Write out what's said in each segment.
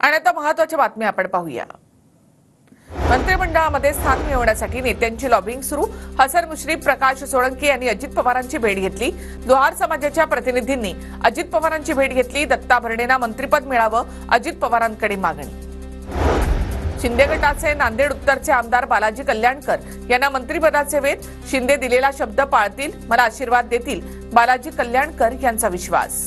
आणि आता महत्त्वाची बातमी आपण पाहूया। मंत्रिमंडळामध्ये स्थान मिळवण्यासाठी नेत्यांची लॉबिंग सुरू। हसन मुश्रीफ, प्रकाश सोळंकी यांनी अजित पवारांची भेट घेतली। लोहार समाजाच्या प्रतिनिधींनी अजित पवारांची भेट घेतली। दत्ता भरणेंना मंत्रिपद मिळावं, अजित पवारांकडे मागणी। शिंदे गटाचे नांदेड उत्तरचे आमदार बालाजी कल्याणकर यांना मंत्रिपदाचे वेध। शिंदे दिलेला शब्द पाळतील, मला आशीर्वाद देतील, बालाजी कल्याणकर यांचा विश्वास।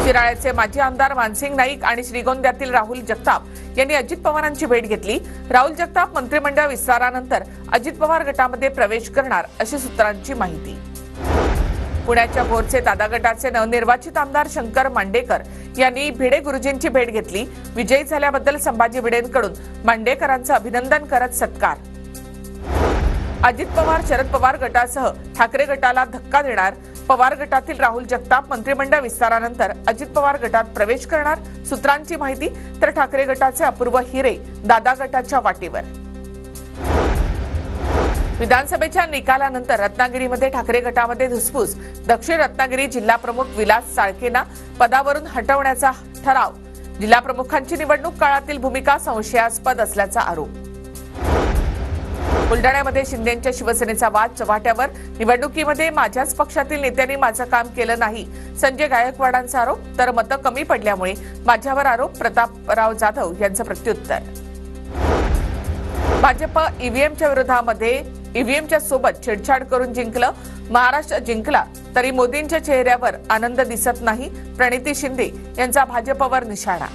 शिराळ्याचे माजी आमदार मानसिंग नाईक आणि श्रीगोंद्यातील राहुल जगताप यांनी अजित पवारांची भेट घेतली। राहुल जगताप मंत्रिमंडळ विस्तारानंतर अजित पवार गटामध्ये प्रवेश करणार अशी सूत्रांची माहिती। पुण्याच्या भोरचे दादा गटाचे नवनिर्वाचित आमदार शंकर मांडेकर यांनी भिडे गुरुजींची भेट घेतली। विजयी झाल्याबद्दल संभाजी भिडेंकडून मांडेकरांचं अभिनंदन करत सत्कार। अजित पवार शरद पवार गटासह ठाकरे गटाला धक्का देणार। पवार गटातील राहुल जगताप मंत्रिमंडळ विस्तारानंतर अजित पवार गटात प्रवेश करणार, सूत्रांची माहिती। तर ठाकरे गटाचे अपूर्व हिरे दादा गटाच्या वाटेवर। विधानसभेच्या निकालानंतर रत्नागिरीमध्ये ठाकरे गटामध्ये धुसफूस। दक्षिण रत्नागिरी जिल्हा प्रमुख विलास साळकेंना पदावरून हटवण्याचा ठराव। जिल्हा प्रमुखांची निवडणूक काळातील भूमिका संशयास्पद असल्याचा आरोप। बुलढाण्यामध्ये शिंदेंच्या शिवसेनेचा वाद चव्हाट्यावर। निवडणुकीमध्ये माझ्याच पक्षातील नेत्यांनी माझं काम केलं नाही, संजय गायकवाडांचा आरोप। तर मतं कमी पडल्यामुळे माझ्यावर आरोप, प्रतापराव जाधव यांचं प्रत्युत्तर। भाजप ईव्हीएमच्या विरोधामध्ये ईव्हीएमच्या सोबत छेडछाड करून जिंकलं। महाराष्ट्र जिंकला तरी मोदींच्या चेहऱ्यावर आनंद दिसत नाही, प्रणिती शिंदे यांचा भाजपवर निशाणा।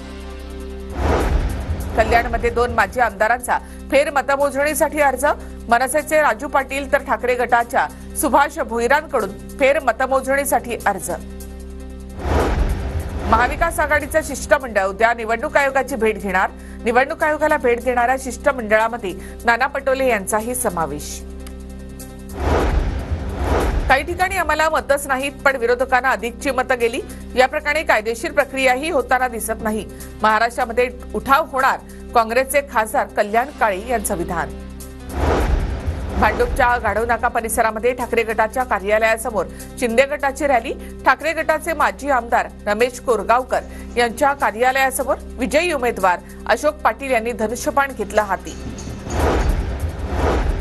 कल्याणमध्ये 2 माजी आमदारांचा फेर मतमोजणीसाठी अर्ज। मनसेचे राजू पाटील तर ठाकरे गटाच्या सुभाष भोईरांकडून फेर मतमोजणीसाठी अर्ज। महाविकास आघाडीचं शिष्टमंडळ उद्या निवडणूक आयोगाची भेट घेणार। निवडणूक आयोगाला भेट देणाऱ्या शिष्टमंडळामध्ये नाना पटोले यांचाही समावेश। काही ठिकाणी आम्हाला मतच नाहीत, पण विरोधकांना अधिकची मतं गेली। या प्रकरणी कायदेशीर प्रक्रियाही होताना दिसत नाही। महाराष्ट्रामध्ये उठाव होणार, काँग्रेसचे खासदार कल्याण काळे यांचं विधान। भांडूपच्या गाढवनाका परिसरामध्ये ठाकरे गटाच्या कार्यालयासमोर शिंदे गटाची रॅली। ठाकरे गटाचे माजी आमदार रमेश कोरगावकर यांच्या कार्यालयासमोर विजयी उमेदवार अशोक पाटील यांनी धनुष्यबाण घेतलं हाती।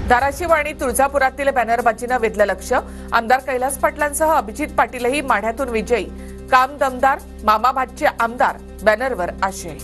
धाराशिव आणि तुळजापुरातील बॅनरबाजीनं वेधलं लक्ष। आमदार कैलास पाटलांसह अभिजित पाटीलही माढ्यातून विजयी। काम दमदार, मामा भातचे आमदार, बॅनरवर आशय।